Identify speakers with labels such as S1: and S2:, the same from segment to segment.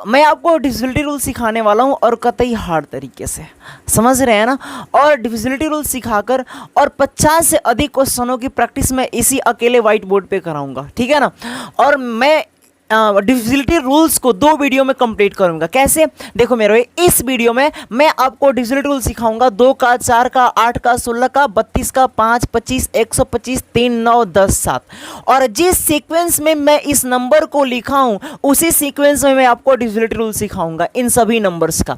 S1: मैं आपको divisibility rule सिखाने वाला हूँ और कतई हार्ड तरीके से, समझ रहे हैं ना। और डिविजिबिलिटी रूल सिखाकर और 50 से अधिक क्वेश्चनों की प्रैक्टिस मैं इसी अकेले व्हाइट बोर्ड पे कराऊंगा, ठीक है ना। और मैं डिविजिबिलिटी रूल्स को 2 वीडियो में कंप्लीट करूंगा। कैसे? देखो मेरे भाई, इस वीडियो में मैं आपको डिविजिबिलिटी रूल सिखाऊंगा 2 का, 4 का, 8 का, 16 का, 32 का, 5, 25, 125, 3, 9, 10, 7। और जिस सीक्वेंस में मैं इस नंबर को लिखा हूं उसी सीक्वेंस में मैं आपको डिविजिबिलिटी रूल सिखाऊंगा इन सभी नंबर्स का।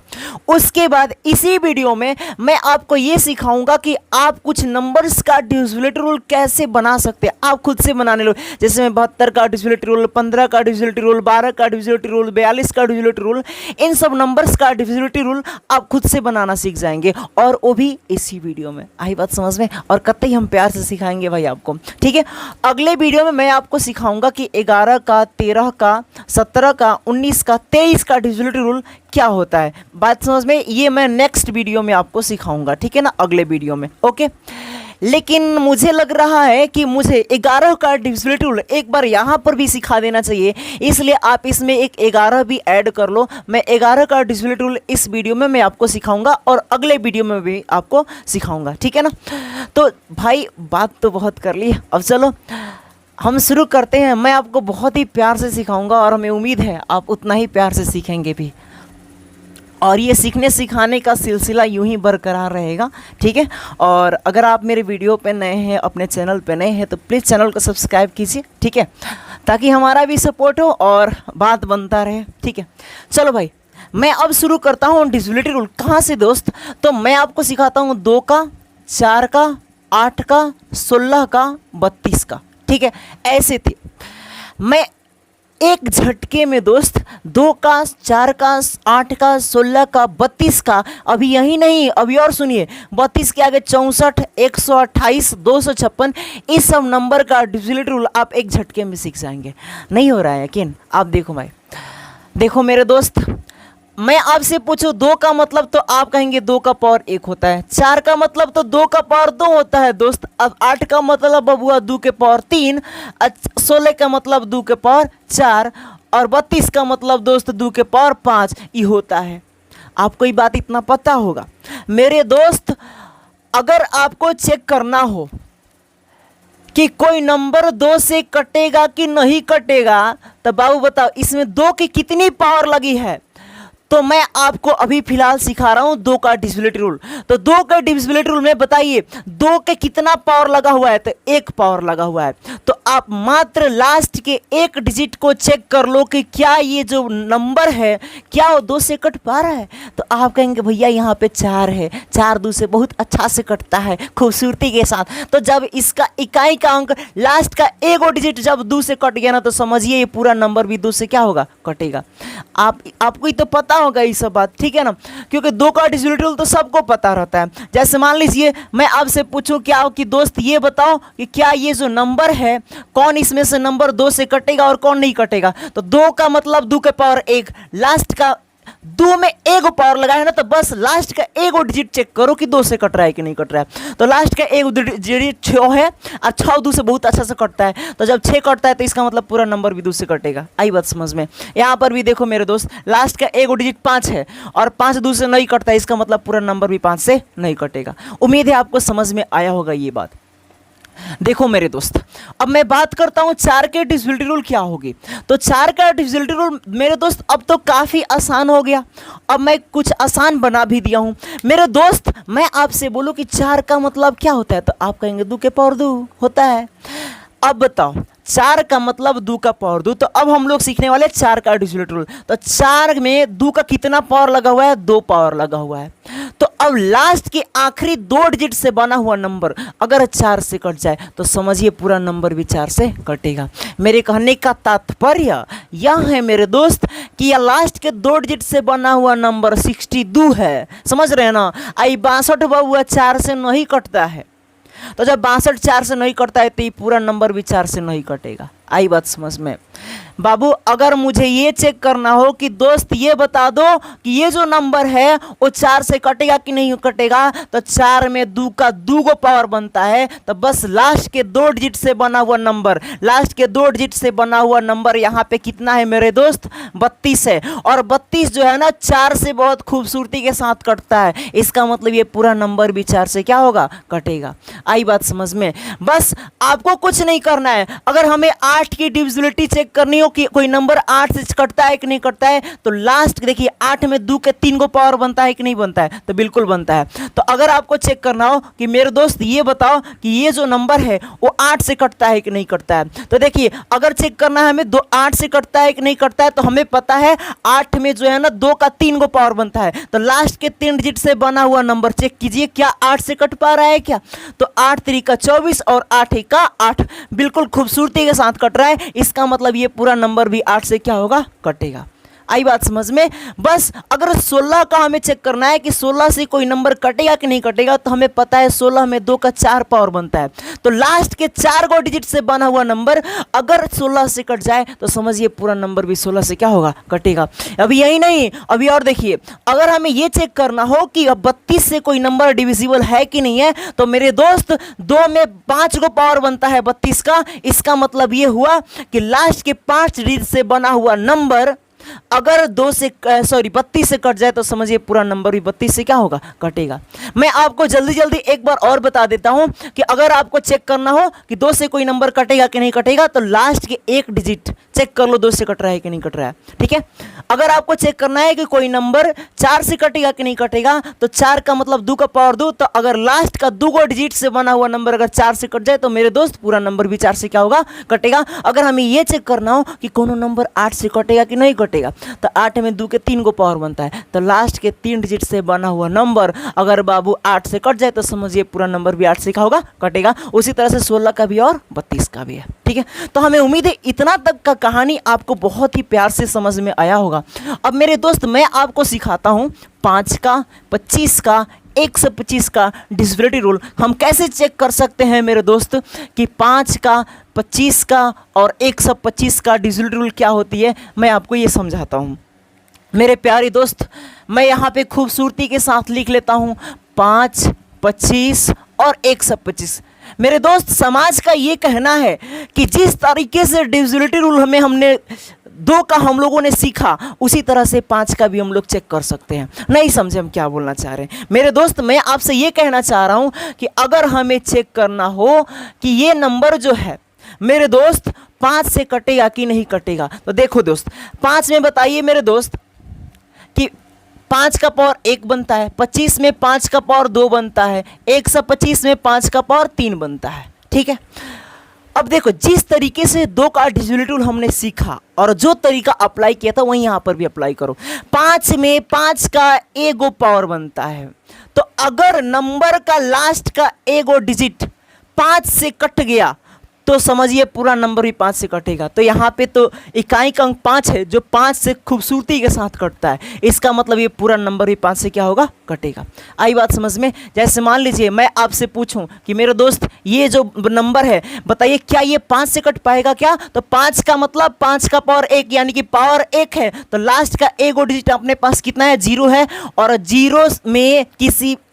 S1: उसके बाद इसी वीडियो में मैं आपको ये सिखाऊंगा कि आप कुछ नंबर्स का डिविजिबिलिटी रूल कैसे बना सकते हैं, आप खुद से बनाने लो। जैसे मैं 72 का डिविजिबिलिटी रूल, 15 का डिविजिबिलिटी रूल, 12 का डिविजिबिलिटी रूल, 42 का डिविजिबिलिटी रूल, इन सब नंबर्स का डिविजिबिलिटी रूल आप खुद से बनाना सीख जाएंगे, और वो भी इसी वीडियो में। आई बात समझ में? और कतई हम प्यार से सिखाएंगे भाई आपको, ठीक है। अगले वीडियो में मैं आपको सिखाऊंगा कि 11 का, 13 का, 17 का, 19 का, 23 का डिविजिबिलिटी रूल क्या होता है। बात समझ में? ये मैं नेक्स्ट वीडियो में आपको सिखाऊंगा, ठीक है ना, अगले वीडियो में, ओके। लेकिन मुझे लग रहा है कि मुझे 11 का डिविजिबिलिटी रूल एक बार यहाँ पर भी सिखा देना चाहिए, इसलिए आप इसमें एक 11 भी ऐड कर लो। मैं 11 का डिविजिबिलिटी रूल इस वीडियो में मैं आपको सिखाऊंगा और अगले वीडियो में भी आपको सिखाऊंगा, ठीक है ना। तो भाई बात तो बहुत कर ली, अब चलो हम शुरू करते हैं। मैं आपको बहुत ही प्यार से सिखाऊंगा और हमें उम्मीद है आप उतना ही प्यार से सीखेंगे भी, और ये सीखने सिखाने का सिलसिला यूं ही बरकरार रहेगा, ठीक है। और अगर आप मेरे वीडियो पे नए हैं, अपने चैनल पे नए हैं, तो प्लीज़ चैनल को सब्सक्राइब कीजिए, ठीक है, ताकि हमारा भी सपोर्ट हो और बात बनता रहे, ठीक है। चलो भाई, मैं अब शुरू करता हूँ डिविजिबिलिटी रूल। कहाँ से दोस्त? तो मैं आपको सिखाता हूँ 2 का, 4 का, 8 का, 16 का, 32 का, ठीक है। ऐसे थे मैं एक झटके में दोस्त 2 का, 4 का, 8 का, 16 का, 32 का, अभी यही नहीं, अभी और सुनिए, 32 के आगे 64, 128, 256, इस सब नंबर का डिविजिबिलिटी रूल आप एक झटके में सीख जाएंगे। नहीं हो रहा है यकीन? आप देखो भाई, देखो मेरे दोस्त, मैं आपसे पूछूं 2 का मतलब, तो आप कहेंगे 2 का पावर 1 होता है। 4 का मतलब तो 2 का पावर 2 होता है दोस्त। अब 8 का मतलब बबुआ 2 के पावर 3, 16 का मतलब 2 के पावर 4, और 32 का मतलब दोस्त 2 के पावर 5 ये होता है। आपको ये बात इतना पता होगा मेरे दोस्त। अगर आपको चेक करना हो कि कोई नंबर 2 से कटेगा कि नहीं कटेगा, तो बाबू बताओ इसमें 2 की कितनी पावर लगी है। तो मैं आपको अभी फिलहाल सिखा रहा हूं 2 का डिविजिबिलिटी रूल। तो 2 का डिविजिबिलिटी रूल में बताइए 2 के कितना पावर लगा हुआ है, तो 1 पावर लगा हुआ है। तो आप मात्र लास्ट के 1 डिजिट को चेक कर लो कि क्या ये जो नंबर है क्या वो 2 से कट पा रहा है। तो आप कहेंगे भैया यहाँ पे 4 है, 4 2 से बहुत अच्छा से कटता है, खूबसूरती के साथ। तो जब इसका इकाई का अंक लास्ट का 1 डिजिट जब 2 से कट गया ना, तो समझिए ये पूरा नंबर भी 2 से क्या होगा, कटेगा। आपको ही तो पता होगा ये सब बात, ठीक है ना, क्योंकि 2 का डिविजिबिलिटी रूल तो सबको पता रहता है। जैसे मान लीजिए मैं आपसे पूछूं क्या कि दोस्त ये बताओ कि क्या ये जो नंबर है कौन इसमें से नंबर 2 से कटेगा और कौन नहीं कटेगा। तो 2 का मतलब 2 के पावर 1, लास्ट का 2 में 1 पावर लगा है ना, तो बस लास्ट का 1 डिजिट चेक करो कि 2 से कट रहा है कि नहीं कट रहा है। तो लास्ट का 1 डिजिट 6 है और 6 2 से बहुत अच्छा से कटता है। तो जब 6 कटता है तो इसका मतलब पूरा नंबर भी 2 से कटेगा। आई बात समझ में? यहाँ पर भी देखो मेरे दोस्त, लास्ट का 1 डिजिट 5 है और 5 2 से नहीं कटता है, इसका मतलब पूरा नंबर भी 5 से नहीं कटेगा। उम्मीद है आपको समझ में आया होगा ये बात। देखो मेरे दोस्त, अब मैं बात करता हूं 4 के डिविजिबिलिटी रूल क्या होगी। तो 4 का डिविजिबिलिटी रूल मेरे दोस्त अब तो काफ़ी आसान हो गया। अब मैं कुछ आसान बना भी दिया हूं मेरे दोस्त। मैं आपसे बोलूं कि 4 का मतलब क्या होता है, तो आप कहेंगे 2 के पावर 2 होता है। अब बताओ 4 का मतलब 2 का पावर 2। तो अब हम लोग सीखने वाले 4 का डिविजिबिलिटी रूल। तो 4 में 2 का कितना पावर लगा हुआ है, 2 पावर लगा हुआ है। तो अब लास्ट के आखिरी 2 डिजिट से बना हुआ नंबर अगर 4 से कट जाए तो समझिए पूरा नंबर भी 4 से कटेगा। मेरे कहने का तात्पर्य यह है मेरे दोस्त कि यह लास्ट के 2 डिजिट से बना हुआ नंबर 62 है। समझ रहे हैं ना? आई 62 हुआ 4 से नहीं कटता है। तो जब 62 4 से नहीं कटता है तो ये पूरा नंबर भी 4 से नहीं कटेगा। आई बात समझ में? बाबू अगर मुझे ये चेक करना हो कि दोस्त ये बता दो कि ये जो नंबर है वो 4 से कटेगा कि नहीं कटेगा, तो 4 में 2 का 2 गो पावर बनता है, तो बस लास्ट के 2 डिजिट से बना हुआ नंबर, लास्ट के 2 डिजिट से बना हुआ नंबर यहाँ पे कितना है मेरे दोस्त? 32 है। और 32 जो है ना 4 से बहुत खूबसूरती के साथ कटता है, इसका मतलब ये पूरा नंबर भी 4 से क्या होगा? कटेगा। आई बात समझ में? बस आपको कुछ नहीं करना है। अगर हमें 8 की डिविजिबिलिटी चेक करनी हो कि कोई नंबर 8 से कटता है कि नहीं कटता है, तो लास्ट देखिए 8 में 2 के 3 गो पावर बनता है कि नहीं बनता है? तो बिल्कुल बनता है। तो अगर आपको चेक करना हो कि मेरे दोस्त ये बताओ कि ये जो नंबर है वो 8 से कटता है कि नहीं कटता है, तो देखिए अगर चेक करना है हमें 8 से कटता है कि नहीं कटता है, तो हमें पता है 8 में जो है ना 2 का 3 गो पावर बनता है, तो लास्ट के 3 डिजिट से बना हुआ नंबर चेक कीजिए क्या 8 से कट पा रहा है क्या? तो 8 3 का 24 और 8 1 का 8, बिल्कुल खूबसूरती के साथ कट रहा है, इसका मतलब ये पूरा नंबर भी 8 से क्या होगा? कटेगा। आई बात समझ में? बस अगर 16 का हमें चेक करना है कि 16 से कोई नंबर कटेगा कि नहीं कटेगा, तो हमें पता है 16 में 2 का 4 पावर बनता है, तो लास्ट के 4 गो डिजिट से बना हुआ नंबर अगर 16 से कट जाए तो समझिए पूरा नंबर भी 16 से क्या होगा? कटेगा। अभी यही नहीं, अभी और देखिए, अगर हमें यह चेक करना हो कि 32 से कोई नंबर डिविजिबल है कि नहीं है, तो मेरे दोस्त 2 में 5 गो पावर बनता है 32 का, इसका मतलब ये हुआ कि लास्ट के 5 डिजिट से बना हुआ नंबर अगर 32 से कट जाए तो समझिए पूरा नंबर भी 32 से क्या होगा? कटेगा। मैं आपको जल्दी जल्दी एक बार और बता देता हूं कि अगर आपको चेक करना हो कि 2 से कोई नंबर कटेगा कि नहीं कटेगा, तो लास्ट के 1 डिजिट चेक कर लो 2 से कट रहा है कि नहीं कट रहा है, ठीक है? अगर आपको चेक करना है कि कोई नंबर 4 से कटेगा कि नहीं कटेगा, तो 4 का मतलब 2 का पावर 2, तो अगर लास्ट का 2 गो डिजिट से बना हुआ नंबर अगर 4 से कट जाए तो मेरे दोस्त पूरा नंबर भी 4 से क्या होगा? कटेगा। अगर हमें यह चेक करना हो कि कोनो नंबर 8 से कटेगा कि नहीं कटेगा, तो 8 में 2 के 3 गो पावर बनता है, तो लास्ट के 3 डिजिट से बना हुआ नंबर अगर बाबू 8 से कट जाए तो समझिए पूरा नंबर भी 8 से क्या होगा? कटेगा। उसी तरह से 16 का भी और 32 का भी है, ठीक है? तो हमें उम्मीद है इतना तक का कहानी आपको बहुत ही प्यार से समझ में आया होगा। अब मेरे दोस्त मैं आपको सिखाता हूं 5 का, 25 का, 125 का डिविजिबिलिटी रूल हम कैसे चेक कर सकते हैं मेरे दोस्त कि 5 का, 25 का और 125 का डिविजिबिलिटी रूल क्या होती है, मैं आपको ये समझाता हूँ। मेरे प्यारे दोस्त, मैं यहाँ पे खूबसूरती के साथ लिख लेता हूँ 5, 25 और 125। मेरे दोस्त समाज का ये कहना है कि जिस तरीके से डिविजिबिलिटी रूल हमने 2 का हम लोगों ने सीखा, उसी तरह से 5 का भी हम लोग चेक कर सकते हैं। नहीं समझे हम क्या बोलना चाह रहे हैं? मेरे दोस्त मैं आपसे ये कहना चाह रहा हूँ कि अगर हमें चेक करना हो कि ये नंबर जो है मेरे दोस्त 5 से कटेगा कि नहीं कटेगा, तो देखो दोस्त 5 में बताइए मेरे दोस्त कि 5 का पावर 1 बनता है, 25 में 5 का पावर 2 बनता है, 125 में 5 का पावर 3 बनता है, ठीक है? अब देखो जिस तरीके से 2 का डिविजिबिलिटी रूल हमने सीखा और जो तरीका अप्लाई किया था वही यहाँ पर भी अप्लाई करो। 5 में 5 का एगो पावर बनता है, तो अगर नंबर का लास्ट का एगो डिजिट 5 से कट गया तो समझिए पूरा नंबर भी 5 से कटेगा। तो यहाँ पे तो इकाई का अंक 5 है जो 5 से खूबसूरती के साथ कटता है, इसका मतलब ये पूरा नंबर भी 5 से क्या होगा? कटेगा। आई बात समझ में? जैसे मान लीजिए मैं आपसे पूछूं कि मेरे दोस्त ये जो नंबर है बताइए क्या ये 5 से कट पाएगा क्या? तो 5 का मतलब 5 का पावर 1 यानी कि पावर 1 है, तो लास्ट का एगो डिजिट अपने पास कितना है? 0 है, और 0 में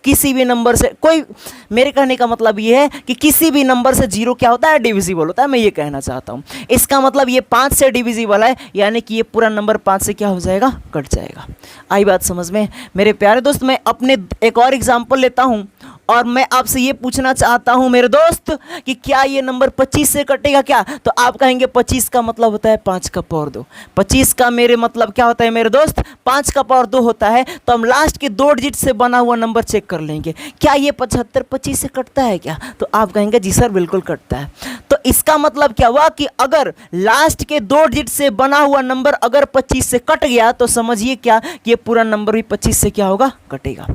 S1: किसी भी नंबर से कोई, मेरे कहने का मतलब ये है कि किसी भी नंबर से 0 क्या होता है? डिविजिबल होता है। मैं ये कहना चाहता हूँ, इसका मतलब ये 5 से डिविजिबल है, यानी कि ये पूरा नंबर 5 से क्या हो जाएगा? कट जाएगा। आई बात समझ में? मेरे प्यारे दोस्त मैं अपने एक और एग्जाम्पल लेता हूँ और मैं आपसे ये पूछना चाहता हूँ मेरे दोस्त कि क्या ये नंबर 25 से कटेगा क्या? तो आप कहेंगे 25 का मतलब होता है 5 का पावर 2। 25 का मेरे मतलब क्या होता है मेरे दोस्त? 5 का पावर 2 होता है। तो हम लास्ट के 2 डिजिट से बना हुआ नंबर चेक कर लेंगे, क्या ये 75 25 से कटता है क्या? तो आप कहेंगे जी सर बिल्कुल कटता है। तो इसका मतलब क्या हुआ कि अगर लास्ट के 2 डिजिट से बना हुआ नंबर अगर 25 से कट गया तो समझिए क्या कि ये पूरा नंबर भी 25 से क्या होगा? कटेगा।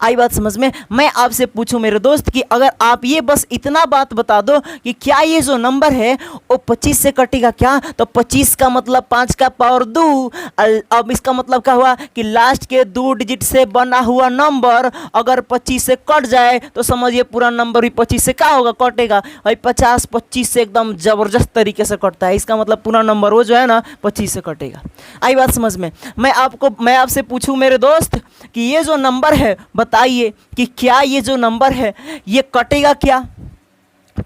S1: आई बात समझ में। मैं आपसे पूछूं मेरे दोस्त कि अगर आप ये बस इतना बात बता दो कि क्या ये जो नंबर है वो 25 से कटेगा क्या, तो 25 का मतलब 5 का पावर 2। अब इसका मतलब क्या हुआ कि लास्ट के 2 डिजिट से बना हुआ नंबर अगर 25 से कट जाए तो समझिए पूरा नंबर भी 25 से क्या होगा, कटेगा। भाई 50 25 से एकदम ज़बरदस्त तरीके से कटता है, इसका मतलब पूरा नंबर वो जो है ना 25 से कटेगा। आई बात समझ में। मैं आपसे पूछूं मेरे दोस्त कि ये जो नंबर है बताइए कि क्या ये जो नंबर है ये कटेगा क्या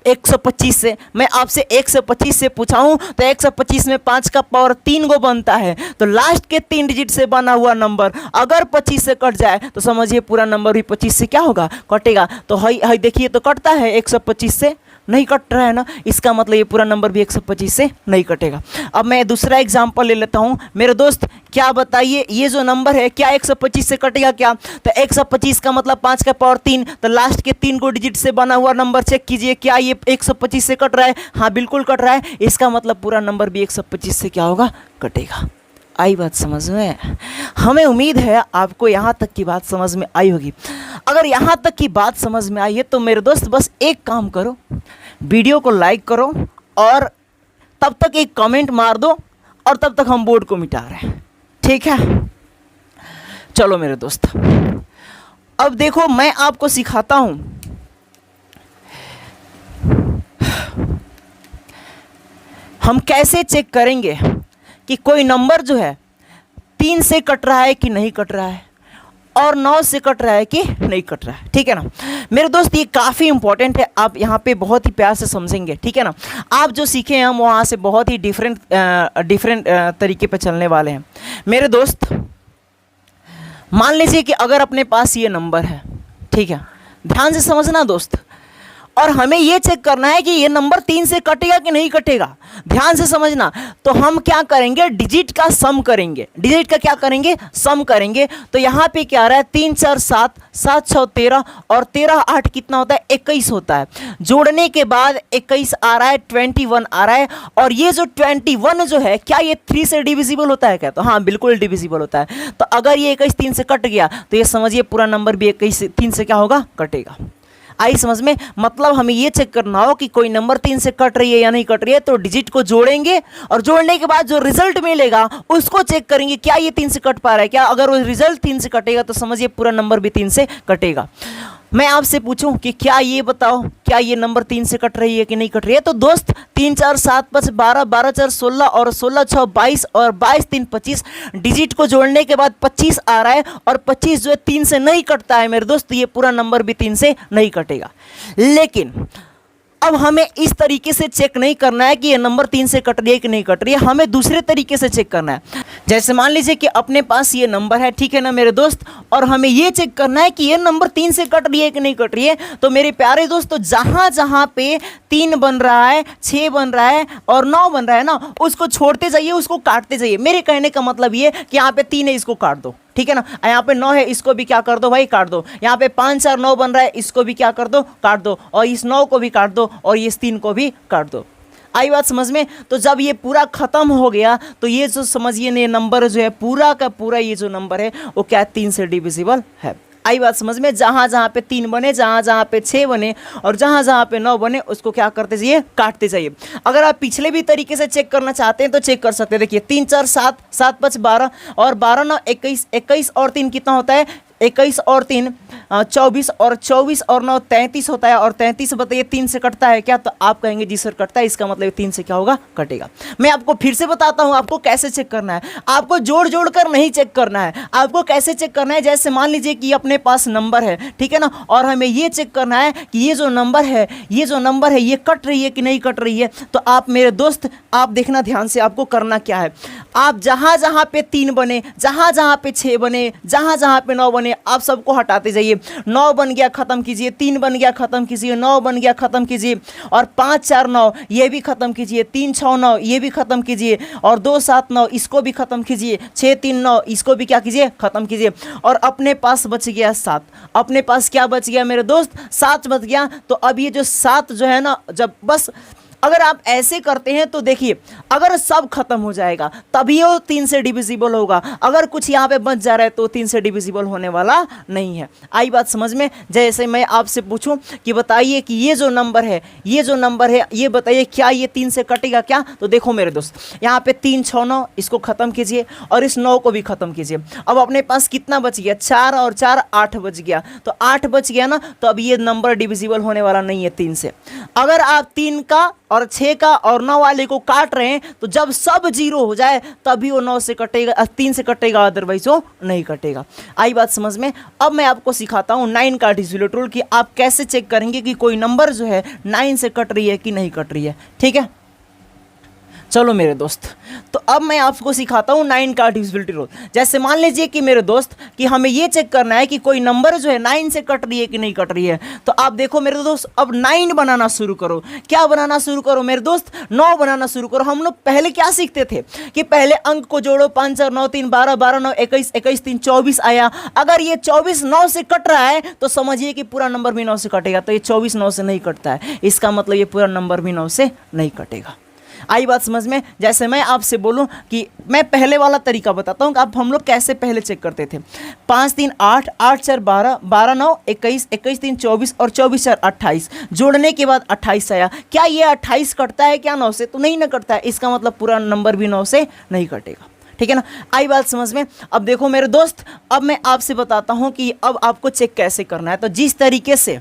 S1: 125 से। मैं आपसे 125 से पूछा हूं तो 125 में 5 का पावर 3 गो बनता है, तो लास्ट के 3 डिजिट से बना हुआ नंबर अगर 25 से कट जाए तो समझिए पूरा नंबर भी 25 से क्या होगा, कटेगा। तो हई देखिए तो कटता है 125 से, नहीं कट रहा है ना, इसका मतलब ये पूरा नंबर भी 125 से नहीं कटेगा। अब मैं दूसरा एग्जांपल ले लेता हूं मेरे दोस्त, क्या बताइए ये जो नंबर है क्या 125 से कटेगा क्या, तो 125 का मतलब 5 का पावर 3, तो लास्ट के 3 को डिजिट से बना हुआ नंबर चेक कीजिए क्या ये 125 से कट रहा है, हाँ बिल्कुल कट रहा है, इसका मतलब पूरा नंबर भी 125 से क्या होगा, कटेगा। आई बात समझ में। हमें उम्मीद है आपको यहाँ तक की बात समझ में आई होगी। अगर यहाँ तक की बात समझ में आई है तो मेरे दोस्त बस एक काम करो, वीडियो को लाइक करो और तब तक एक कमेंट मार दो और तब तक हम बोर्ड को मिटा रहे हैं, ठीक है। चलो मेरे दोस्त अब देखो मैं आपको सिखाता हूं हम कैसे चेक करेंगे कि कोई नंबर जो है 3 से कट रहा है कि नहीं कट रहा है और 9 से कट रहा है कि नहीं कट रहा है, ठीक है ना मेरे दोस्त। ये काफ़ी इंपॉर्टेंट है, आप यहाँ पे बहुत ही प्यार से समझेंगे, ठीक है ना। आप जो सीखे हैं हम वहाँ से बहुत ही डिफरेंट तरीके पे चलने वाले हैं मेरे दोस्त। मान लीजिए कि अगर अपने पास ये नंबर है, ठीक है, ध्यान से समझना दोस्त, और हमें ये चेक करना है कि ये नंबर 3 से कटेगा कि नहीं कटेगा, ध्यान से समझना। तो हम क्या करेंगे, डिजिट का सम करेंगे। डिजिट का क्या करेंगे, सम करेंगे। तो यहाँ पे क्या आ रहा है 3 4 7 7 6 13 और 13 8 कितना होता है 21 होता है। जोड़ने के बाद 21 आ रहा है, 21 आ रहा है। और ये जो 21 जो है क्या ये 3 से डिविजिबल होता है क्या, तो हाँ बिल्कुल डिविजिबल होता है। तो अगर ये 21 3 से कट गया तो ये समझिए पूरा नंबर भी 21 3 से क्या होगा, कटेगा। आई समझ में। मतलब हमें ये चेक करना हो कि कोई नंबर 3 से कट रही है या नहीं कट रही है, तो डिजिट को जोड़ेंगे और जोड़ने के बाद जो रिजल्ट मिलेगा उसको चेक करेंगे क्या ये 3 से कट पा रहा है क्या। अगर वो रिजल्ट 3 से कटेगा तो समझिए पूरा नंबर भी 3 से कटेगा। मैं आपसे पूछूं कि क्या ये बताओ क्या ये नंबर 3 से कट रही है कि नहीं कट रही है, तो दोस्त 3 4 7 5 12 12 4 16 और 16 6 22 और 22 3 25 डिजिट को जोड़ने के बाद 25 आ रहा है और 25 जो है 3 से नहीं कटता है मेरे दोस्त, ये पूरा नंबर भी 3 से नहीं कटेगा। लेकिन अब हमें इस तरीके से चेक नहीं करना है कि ये नंबर 3 से कट रही है कि नहीं कट रही है, हमें दूसरे तरीके से चेक करना है। जैसे मान लीजिए कि अपने पास ये नंबर है, ठीक है ना मेरे दोस्त, और हमें ये चेक करना है कि ये नंबर 3 से कट रही है कि नहीं कट रही है। तो मेरे प्यारे दोस्तों जहाँ जहाँ पे 3 बन रहा है, 6 बन रहा है और 9 बन रहा है ना, उसको छोड़ते जाइए, उसको काटते जाइए। मेरे कहने का मतलब ये कि यहाँ पे 3 है इसको काट दो, ठीक है ना। यहाँ पे 9 है इसको भी क्या कर दो भाई, काट दो। यहाँ पे 5 4 9 बन रहा है इसको भी क्या कर दो, काट दो। और इस 9 को भी काट दो और इस 3 को भी काट दो। आई बात समझ में। तो जब ये पूरा खत्म हो गया तो ये जो समझिए ये नंबर जो है पूरा का पूरा ये जो नंबर है वो क्या 3 से डिविजिबल है। आई बात समझ में। जहाँ जहाँ पे 3 बने, जहाँ जहाँ पे 6 बने और जहाँ जहाँ पे 9 बने उसको क्या करते जाइए, काटते जाइए। अगर आप पिछले भी तरीके से चेक करना चाहते हैं तो चेक कर सकते हैं। देखिए 3 4 7 7 5 12 और 12 9 21 21 और 3 कितना होता है 21 और 3 24 और 24 और 9 33 होता है। और 33 बताइए 3 से कटता है क्या, तो आप कहेंगे जी सर कटता है, इसका मतलब 3 से क्या होगा, कटेगा। मैं आपको फिर से बताता हूं आपको कैसे चेक करना है। आपको जोड़ जोड़ कर नहीं चेक करना है, आपको कैसे चेक करना है। जैसे मान लीजिए कि अपने पास नंबर है, ठीक है ना, और हमें ये चेक करना है कि ये जो नंबर है ये कट रही है कि नहीं कट रही है। तो आप मेरे दोस्त आप देखना ध्यान से, आपको करना क्या है, आप जहाँ जहाँ पे 3 बने, जहाँ जहाँ पे 6 बने, जहाँ जहाँ पे 9 बने, आप सबको हटाते जाइए। 9 बन गया खत्म कीजिए, 3 बन गया खत्म कीजिए, 9 बन गया खत्म कीजिए और 5 4 9 ये भी खत्म कीजिए, 3 6 9 ये भी खत्म कीजिए और 2 7 9 इसको भी खत्म कीजिए, 6 3 9 इसको भी क्या कीजिए, खत्म कीजिए। और अपने पास बच गया 7। अपने पास क्या बच गया मेरे दोस्त, 7 बच गया। तो अब ये जो 7 जो है ना, जब बस अगर आप ऐसे करते हैं तो देखिए, अगर सब खत्म हो जाएगा तभी वो 3 से डिविजिबल होगा, अगर कुछ यहाँ पे बच जा रहा है तो 3 से डिविजिबल होने वाला नहीं है। आई बात समझ में? जैसे मैं आपसे पूछूं कि बताइए कि ये जो नंबर है, ये बताइए क्या ये 3 से कटेगा क्या? तो देखो मेरे दोस्त, यहाँ पे 3 6 9, इसको खत्म कीजिए और इस 9 को भी खत्म कीजिए। अब अपने पास कितना बच गया? 4 और 4 8 बच गया। तो 8 बच गया ना, तो अब ये नंबर डिविजिबल होने वाला नहीं है 3 से। अगर आप 3 का और 6 का और 9 वाले को काट रहे हैं तो जब सब 0 हो जाए तभी वो 9 से कटेगा, 3 से कटेगा, अदरवाइज वो नहीं कटेगा। आई बात समझ में? अब मैं आपको सिखाता हूँ 9 का डिविजिबिलिटी रूल कि आप कैसे चेक करेंगे कि कोई नंबर जो है 9 से कट रही है कि नहीं कट रही है। ठीक है, चलो मेरे दोस्त, तो अब मैं आपको सिखाता हूँ 9 का डिविजिबिलिटी रूल। जैसे मान लीजिए कि मेरे दोस्त कि हमें ये चेक करना है कि कोई नंबर जो है 9 से कट रही है कि नहीं कट रही है। तो आप देखो मेरे दोस्त, अब 9 बनाना शुरू करो। क्या बनाना शुरू करो मेरे दोस्त? 9 बनाना शुरू करो। हम लोग पहले क्या सीखते थे कि पहले अंक को जोड़ो, 5 और 9 3 12, 12 9 21, 21 3 24 आया। अगर ये 24 9 से कट रहा है तो समझिए कि पूरा नंबर भी 9 से कटेगा। तो ये 24 9 से नहीं कटता है, इसका मतलब ये पूरा नंबर भी 9 से नहीं कटेगा। आई बात समझ में? जैसे मैं आपसे बोलूं कि मैं पहले वाला तरीका बताता हूं कि आप हम लोग कैसे पहले चेक करते थे। 5 3 8, 8 4 12, 12 9 21, 21 3 24 और 24 4 28, जोड़ने के बाद 28 आया। क्या ये 28 कटता है क्या 9 से? तो नहीं ना कटता है, इसका मतलब पूरा नंबर भी 9 से नहीं कटेगा। ठीक है ना? आई बात समझ में? अब देखो मेरे दोस्त, अब मैं आपसे बताता हूं कि अब आपको चेक कैसे करना है। तो जिस तरीके से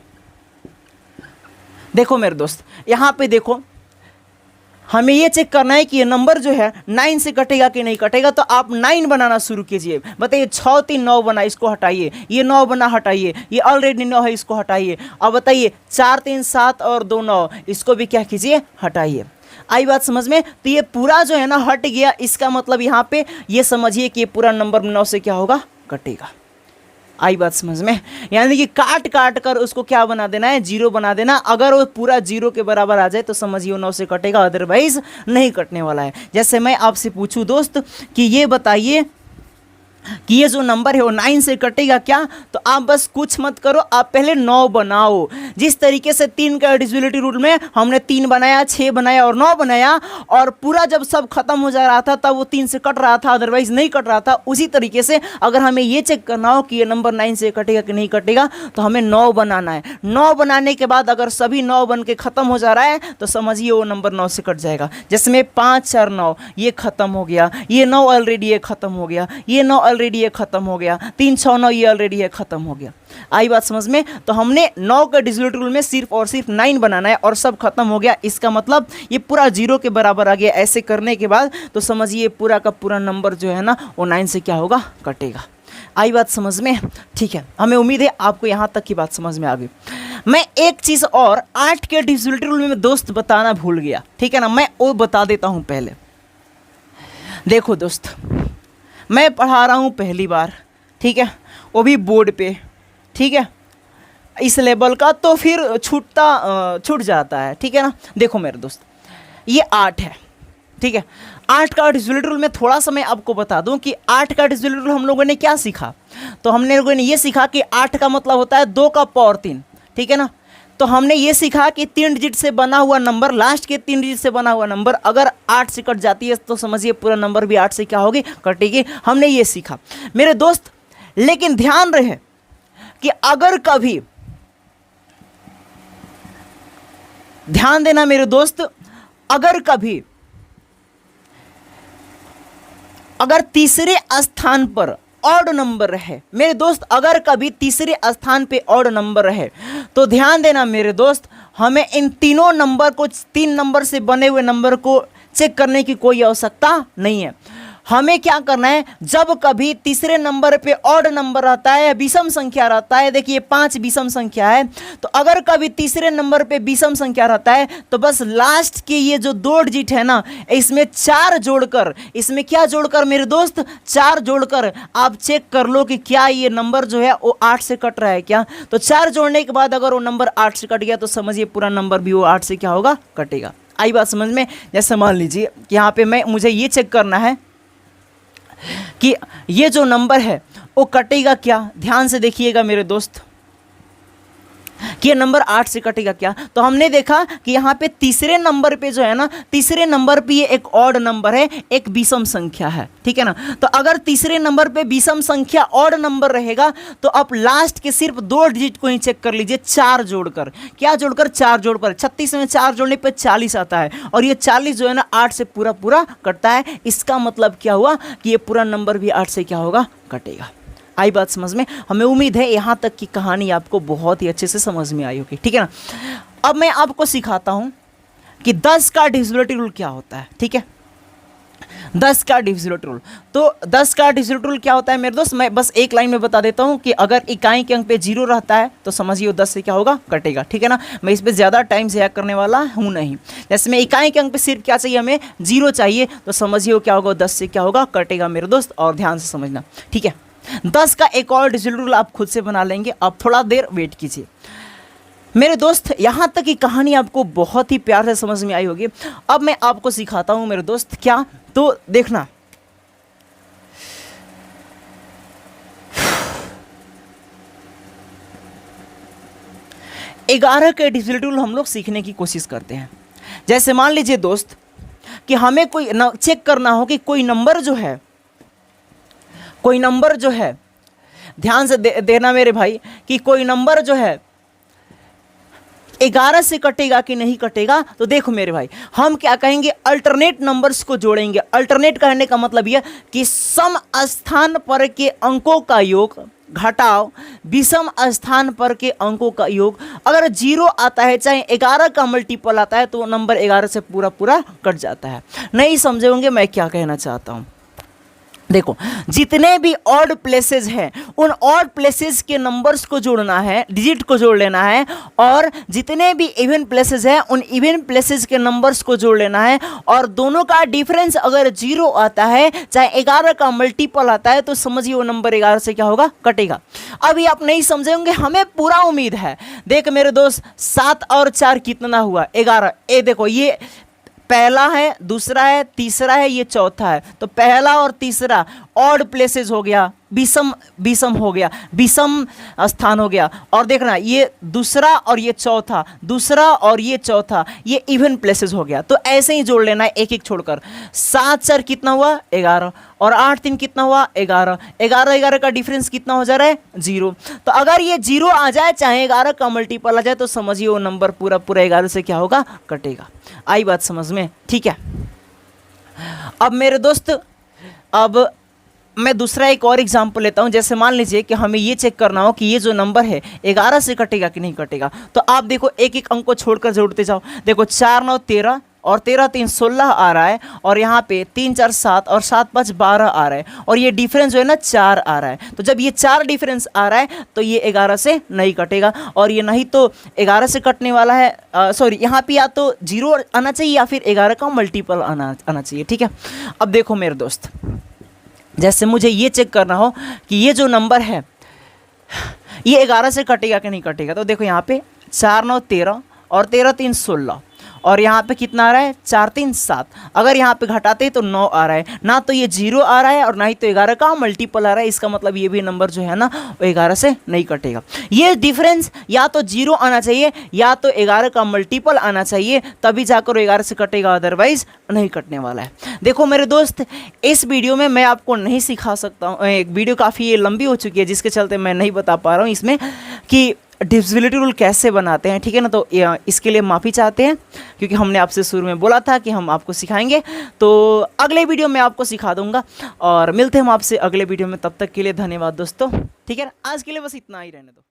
S1: देखो मेरे दोस्त, यहाँ पे देखो, हमें ये चेक करना है कि ये नंबर जो है 9 से कटेगा कि नहीं कटेगा। तो आप 9 बनाना शुरू कीजिए। बताइए 6 3 9 बना, इसको हटाइए। ये 9 बना, हटाइए। ये ऑलरेडी 9 है, इसको हटाइए। अब बताइए 4 3 7 और 2 9, इसको भी क्या कीजिए? हटाइए। आई बात समझ में? तो ये पूरा जो है ना हट गया, इसका मतलब यहाँ पे ये समझिए कि ये पूरा नंबर 9 से क्या होगा? कटेगा। आई बात समझ में? यानी कि काट काट कर उसको क्या बना देना है? 0 बना देना। अगर वो पूरा 0 के बराबर आ जाए तो समझिए 9 से कटेगा, अदरवाइज नहीं कटने वाला है। जैसे मैं आपसे पूछूं दोस्त कि ये बताइए कि ये जो नंबर है वो 9 से कटेगा क्या? तो आप बस कुछ मत करो, आप पहले 9 बनाओ। जिस तरीके से 3 का डिविजिबिलिटी रूल में हमने 3 बनाया, 6 बनाया और 9 बनाया, और पूरा जब सब खत्म हो जा रहा था तब वो 3 से कट रहा था, अदरवाइज नहीं कट रहा था। उसी तरीके से अगर हमें ये चेक करना हो कि ये नंबर 9 से कटेगा कि नहीं कटेगा तो हमें 9 बनाना है। 9 बनाने के बाद अगर सभी 9 बन के खत्म हो जा रहा है तो समझिए वो नंबर 9 से कट जाएगा। जैसे में 5 4 9, ये खत्म हो गया। ये 9 ऑलरेडी ये खत्म हो गया। ये 9 ऑलरेडी ये खत्म हो गया। 3 6 9, ये ऑलरेडी ये खत्म हो गया। आई बात समझ में? तो हमने 9 के डिविजिबिलिटी रूल में सिर्फ और सिर्फ 9 बनाना है और सब खत्म हो गया। इसका मतलब ये पूरा 0 के बराबर आ गया। ऐसे करने के बाद तो समझिए पूरा का पूरा नंबर जो है ना वो 9 से क्या होगा? कटेगा। आई बात समझ में? ठीक है, हमें उम्मीद है आपको यहाँ तक की बात समझ में आ गई। मैं एक चीज़ और 8 के डिविजिबिलिटी रूल में दोस्त बताना भूल गया। ठीक है ना, मैं वो बता देता हूँ पहले। देखो दोस्त, मैं पढ़ा रहा हूँ पहली बार, ठीक है, वो भी बोर्ड पे, ठीक है, इस लेवल का, तो फिर छूट जाता है। ठीक है ना? देखो मेरे दोस्त, ये 8 है। ठीक है, 8 का डिविजिबिलिटी रूल में थोड़ा सा मैं आपको बता दूं कि 8 का डिविजिबिलिटी रूल हम लोगों ने क्या सीखा। तो हमने लोगों ने ये सीखा कि 8 का मतलब होता है 2 का पावर 3। ठीक है ना? तो हमने ये सीखा कि 3 डिजिट से बना हुआ नंबर, लास्ट के 3 डिजिट से बना हुआ नंबर अगर 8 से कट जाती है तो समझिए पूरा नंबर भी 8 से क्या होगी? कटेगी। हमने ये सीखा मेरे दोस्त। लेकिन ध्यान रहे कि अगर कभी, ध्यान देना मेरे दोस्त, अगर तीसरे स्थान पर ऑड नंबर रहे मेरे दोस्त, अगर कभी तीसरे स्थान पे ऑड नंबर रहे तो ध्यान देना मेरे दोस्त, हमें इन तीनों नंबर को, 3 नंबर से बने हुए नंबर को चेक करने की कोई आवश्यकता नहीं है। हमें क्या करना है, जब कभी तीसरे नंबर पे ऑड नंबर रहता है, विषम संख्या रहता है, देखिए 5 विषम संख्या है, तो अगर कभी तीसरे नंबर पे विषम संख्या रहता है तो बस लास्ट के ये जो 2 डिजिट है ना, इसमें 4 जोड़कर, इसमें क्या जोड़कर मेरे दोस्त? 4 जोड़कर आप चेक कर लो कि क्या ये नंबर जो है वो 8 से कट रहा है क्या। तो 4 जोड़ने के बाद अगर वो नंबर 8 से कट गया तो समझिए पूरा नंबर भी वो 8 से क्या होगा? कटेगा। आई बात समझ में? जैसे मान लीजिए कि यहाँ पे मुझे ये चेक करना है कि ये जो नंबर है वो कटेगा क्या। ध्यान से देखिएगा मेरे दोस्त, कि ये नंबर 8 से कटेगा क्या। तो हमने देखा कि यहाँ पे तीसरे नंबर पे जो है ना, तीसरे नंबर पे ये एक ऑड नंबर है, एक विषम संख्या है, ठीक है ना। तो अगर तीसरे नंबर पे विषम संख्या ऑड नंबर रहेगा तो आप लास्ट के सिर्फ 2 डिजिट को ही चेक कर लीजिए, 4 जोड़कर। क्या जोड़कर? 4 जोड़कर। 36 में 4 जोड़ने पे 40 आता है, और ये 40 जो है ना 8 से पूरा पूरा कटता है। इसका मतलब क्या हुआ कि ये पूरा नंबर भी 8 से क्या होगा? कटेगा। आई बात समझ में? हमें उम्मीद है यहाँ तक की कहानी आपको बहुत ही अच्छे से समझ में आई होगी, ठीक है ना। अब मैं आपको सिखाता हूँ कि 10 का डिविजिबिलिटी रूल क्या होता है, ठीक है। 10 का डिविजिबिलिटी रूल, तो 10 का डिविजिबिलिटी रूल क्या होता है मेरे दोस्त, मैं बस एक लाइन में बता देता हूँ कि अगर इकाई के अंक पे 0 रहता है तो समझिए 10 से क्या होगा? कटेगा, ठीक है ना। मैं इस पर ज़्यादा टाइम ज़ाया करने वाला हूँ नहीं। जैसे मैं इकाई के अंक पे सिर्फ क्या चाहिए, हमें 0 चाहिए, तो समझिए क्या होगा? 10 से क्या होगा? कटेगा मेरे दोस्त, और ध्यान से समझना, ठीक है। 10 का एक और डिजिटल रूल आप खुद से बना लेंगे, आप थोड़ा देर वेट कीजिए मेरे दोस्त। यहां तक की कहानी आपको बहुत ही प्यार से समझ में आई होगी। अब मैं आपको सिखाता हूं मेरे दोस्त, क्या, तो देखना। ग्यारह के डिजिटल रूल हम लोग सीखने की कोशिश करते हैं। जैसे मान लीजिए दोस्त कि हमें कोई चेक करना हो कि कोई नंबर जो है, ध्यान से देना मेरे भाई, कि कोई नंबर जो है 11 से कटेगा कि नहीं कटेगा। तो देखो मेरे भाई, हम क्या कहेंगे? अल्टरनेट नंबर्स को जोड़ेंगे। अल्टरनेट कहने का मतलब यह कि सम स्थान पर के अंकों का योग घटाओ विषम स्थान पर के अंकों का योग। अगर 0 आता है, चाहे 11 का मल्टीपल आता है, तो नंबर 11 से पूरा पूरा कट जाता है। नहीं समझे होंगे मैं क्या कहना चाहता हूं। देखो, जितने भी ऑड प्लेसेस हैं उन ऑड प्लेसेस के नंबर्स को जोड़ना है, डिजिट को जोड़ लेना है, और जितने भी इवन प्लेसेस हैं उन इवन प्लेसेस के नंबर्स को जोड़ लेना है, और दोनों का डिफरेंस अगर 0 आता है, चाहे 11 का मल्टीपल आता है, तो समझिए वो नंबर 11 से क्या होगा? कटेगा। अभी आप नहीं समझे होंगे, हमें पूरा उम्मीद है। देख मेरे दोस्त, 7 और 4 कितना हुआ? 11। ये देखो, ये पहला है, दूसरा है, तीसरा है, ये चौथा है। तो पहला और तीसरा ऑड प्लेसेस हो गया, विषम हो गया, विषम स्थान हो गया। और देखना, ये दूसरा और ये चौथा, दूसरा और ये चौथा, ये इवन प्लेसेस हो गया। तो ऐसे ही जोड़ लेना है, एक एक छोड़कर। 7 4 कितना हुआ? 11, और 8 3 कितना हुआ? 11। 11 का डिफरेंस कितना हो जा रहा है? 0। तो अगर ये 0 आ जाए, चाहे 11 का मल्टीपल आ जाए, तो समझिए वो नंबर पूरा पूरा 11 से क्या होगा? कटेगा। आई बात समझ में? ठीक है। अब मेरे दोस्त, अब मैं दूसरा एक और एग्जाम्पल लेता हूं। जैसे मान लीजिए कि हमें ये चेक करना हो कि ये जो नंबर है 11 से कटेगा कि नहीं कटेगा। तो आप देखो, एक एक अंक को छोड़कर जोड़ते जाओ। देखो, 4 9 13, और 13 3 16 आ रहा है, और यहाँ पे 3 4 7 और 7 5 12 आ रहा है, और ये डिफरेंस जो है ना 4 आ रहा है। तो जब ये 4 डिफरेंस आ रहा है तो ये 11 से नहीं कटेगा, और ये नहीं तो 11 से कटने वाला है। सॉरी, यहाँ पे या तो 0 आना चाहिए या फिर 11 का मल्टीपल आना चाहिए, ठीक है। अब देखो मेरे दोस्त, जैसे मुझे ये चेक करना हो कि ये जो नंबर है ये 11 से कटेगा कि नहीं कटेगा। तो देखो, यहाँ पे 4 9 13 और 13 3 16, और यहाँ पे कितना आ रहा है? 4 3 7। अगर यहाँ पे घटाते हैं तो 9 आ रहा है। ना तो ये 0 आ रहा है और ना ही तो 11 का मल्टीपल आ रहा है। इसका मतलब ये भी नंबर जो है ना वो 11 से नहीं कटेगा। ये डिफरेंस या तो 0 आना चाहिए या तो 11 का मल्टीपल आना चाहिए, तभी जाकर 11 से कटेगा, अदरवाइज नहीं कटने वाला है। देखो मेरे दोस्त, इस वीडियो में मैं आपको नहीं सिखा सकता हूँ, एक वीडियो काफ़ी लंबी हो चुकी है जिसके चलते मैं नहीं बता पा रहा हूँ इसमें कि डिविजिबिलिटी रूल कैसे बनाते हैं, ठीक है ना। तो इसके लिए माफ़ी चाहते हैं, क्योंकि हमने आपसे शुरू में बोला था कि हम आपको सिखाएंगे। तो अगले वीडियो में आपको सिखा दूंगा, और मिलते हैं हम आपसे अगले वीडियो में। तब तक के लिए धन्यवाद दोस्तों, ठीक है। आज के लिए बस इतना ही रहने दो।